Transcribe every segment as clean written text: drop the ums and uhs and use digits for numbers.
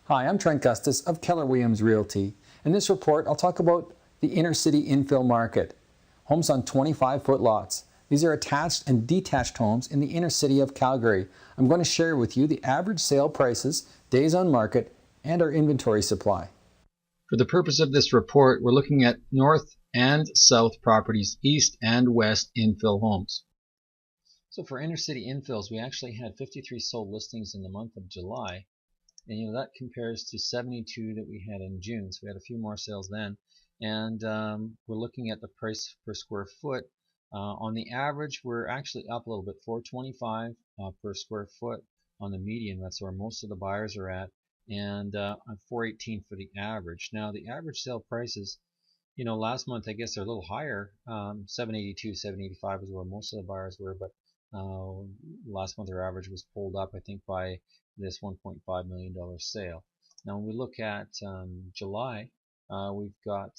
Hi, I'm Trent Gustus of Keller Williams Realty. In this report, I'll talk about the inner city infill market. Homes on 25-foot lots. These are attached and detached homes in the inner city of Calgary. I'm going to share with you the average sale prices, days on market, and our inventory supply. For the purpose of this report, we're looking at north and south properties, east and west infill homes. So for inner city infills, we actually had 53 sold listings in the month of July. And that compares to 72 that we had in June. So we had a few more sales then. And we're looking at the price per square foot. On the average, we're actually up a little bit, $425 per square foot on the median. That's where most of the buyers are at. And $418 for the average. Now the average sale prices, last month I guess they're a little higher. $782, $785 is where most of the buyers were, but last month their average was pulled up, I think, by this $1.5 million sale. Now when we look at July, we've got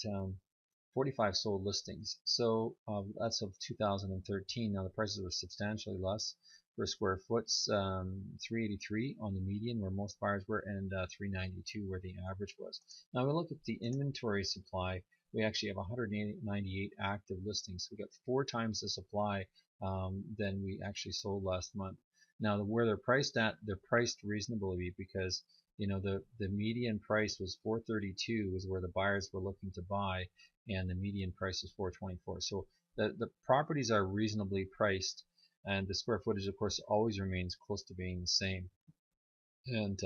45 sold listings. So that's of 2013. Now the prices were substantially less. Per square foot, $383 on the median where most buyers were, and $392 where the average was. Now we look at the inventory supply. We actually have 198 active listings. We got 4 times the supply than we actually sold last month. Now where they're priced at, they're priced reasonably because the median price was $432 was where the buyers were looking to buy, and the median price is $424. So the properties are reasonably priced. And the square footage, of course, always remains close to being the same. And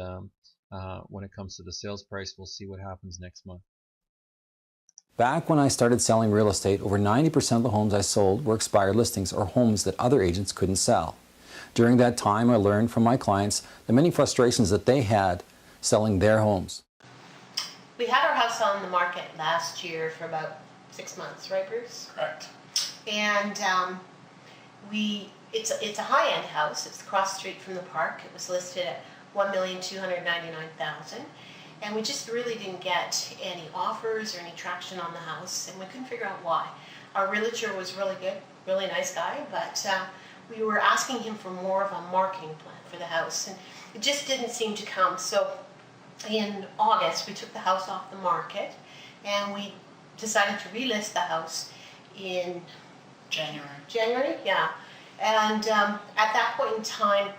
when it comes to the sales price, we'll see what happens next month. Back when I started selling real estate, over 90% of the homes I sold were expired listings or homes that other agents couldn't sell. During that time, I learned from my clients the many frustrations that they had selling their homes. We had our house on the market last year for about 6 months, right, Bruce? Correct. And it's a high-end house. It's across the street from the park. It was listed at $1,299,000, and we just really didn't get any offers or any traction on the house, and we couldn't figure out why. Our realtor was really good, really nice guy, but we were asking him for more of a marketing plan for the house, and it just didn't seem to come. So in August, we took the house off the market, and we decided to relist the house in January, yeah. And at that point in time,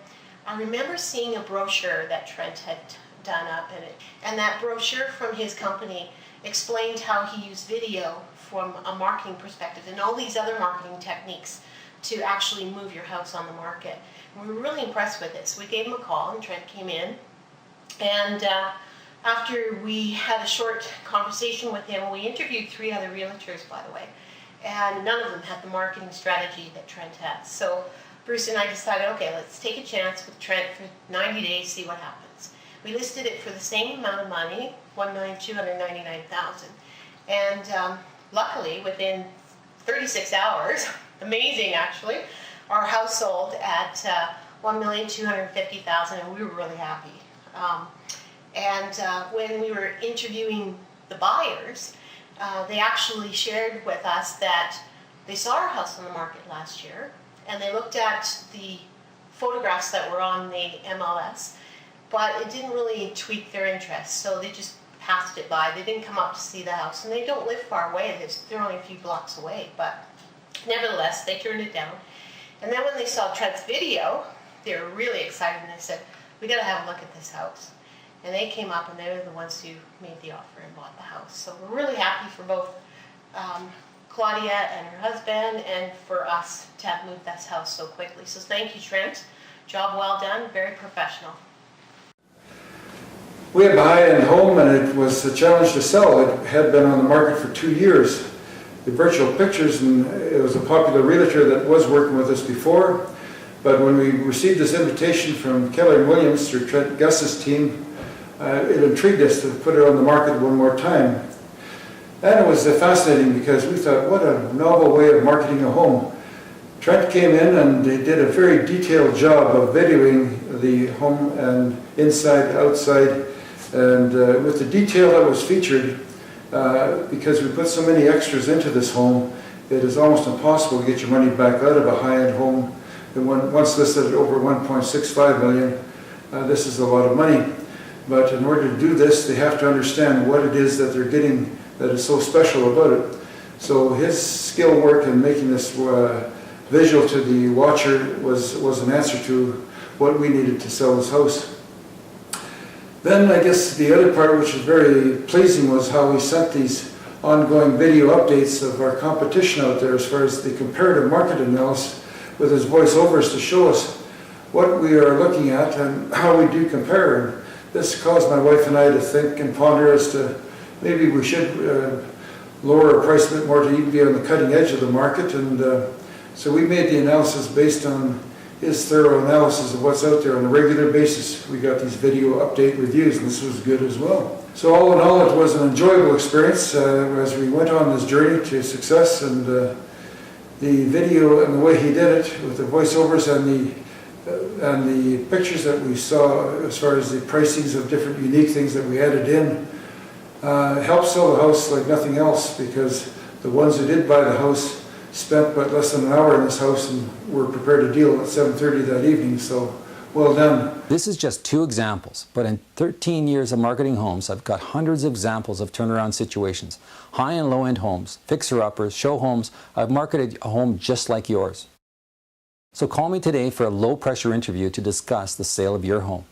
I remember seeing a brochure that Trent had done up in it. And that brochure from his company explained how he used video from a marketing perspective and all these other marketing techniques to actually move your house on the market. And we were really impressed with it. So we gave him a call, and Trent came in. And after we had a short conversation with him, we interviewed 3 other realtors, by the way. And none of them had the marketing strategy that Trent had. So Bruce and I decided, okay, let's take a chance with Trent for 90 days, see what happens. We listed it for the same amount of money, $1,299,000. And luckily, within 36 hours, amazing actually, our house sold at $1,250,000, and we were really happy. When we were interviewing the buyers, they actually shared with us that they saw our house on the market last year, and they looked at the photographs that were on the MLS, but it didn't really tweak their interest, so they just passed it by. They didn't come up to see the house, and they don't live far away. They're only a few blocks away, but nevertheless, they turned it down. And then when they saw Trent's video, they were really excited, and they said, we got to have a look at this house. And they came up, and they were the ones who made the offer and bought the house. So we're really happy for both Claudia and her husband, and for us to have moved this house so quickly. So thank you, Trent. Job well done, very professional. We have a high-end home, and it was a challenge to sell. It had been on the market for 2 years. The virtual pictures, and it was a popular realtor that was working with us before. But when we received this invitation from Keller Williams through Trent Gustus' team, it intrigued us to put it on the market one more time. And it was fascinating because we thought, what a novel way of marketing a home. Trent came in and they did a very detailed job of videoing the home and inside, outside, and with the detail that was featured, because we put so many extras into this home, it is almost impossible to get your money back out of a high-end home. And once listed at over $1.65 million, this is a lot of money. But in order to do this, they have to understand what it is that they're getting that is so special about it. So his skill work in making this visual to the watcher was an answer to what we needed to sell this house. Then I guess the other part which was very pleasing was how we sent these ongoing video updates of our competition out there as far as the comparative market analysis with his voiceovers to show us what we are looking at and how we do compare. And this caused my wife and I to think and ponder as to maybe we should lower our price a bit more to even be on the cutting edge of the market. And so we made the analysis based on his thorough analysis of what's out there on a regular basis. We got these video update reviews, and this was good as well. So all in all, it was an enjoyable experience as we went on this journey to success. And the video and the way he did it with the voiceovers and the pictures that we saw as far as the pricings of different unique things that we added in helped sell the house like nothing else, because the ones who did buy the house spent but less than an hour in this house and were prepared to deal at 7:30 that evening. So well done. This is just 2 examples, but in 13 years of marketing homes, I've got hundreds of examples of turnaround situations. High and low-end homes, fixer-uppers, show homes. I've marketed a home just like yours. So call me today for a low-pressure interview to discuss the sale of your home.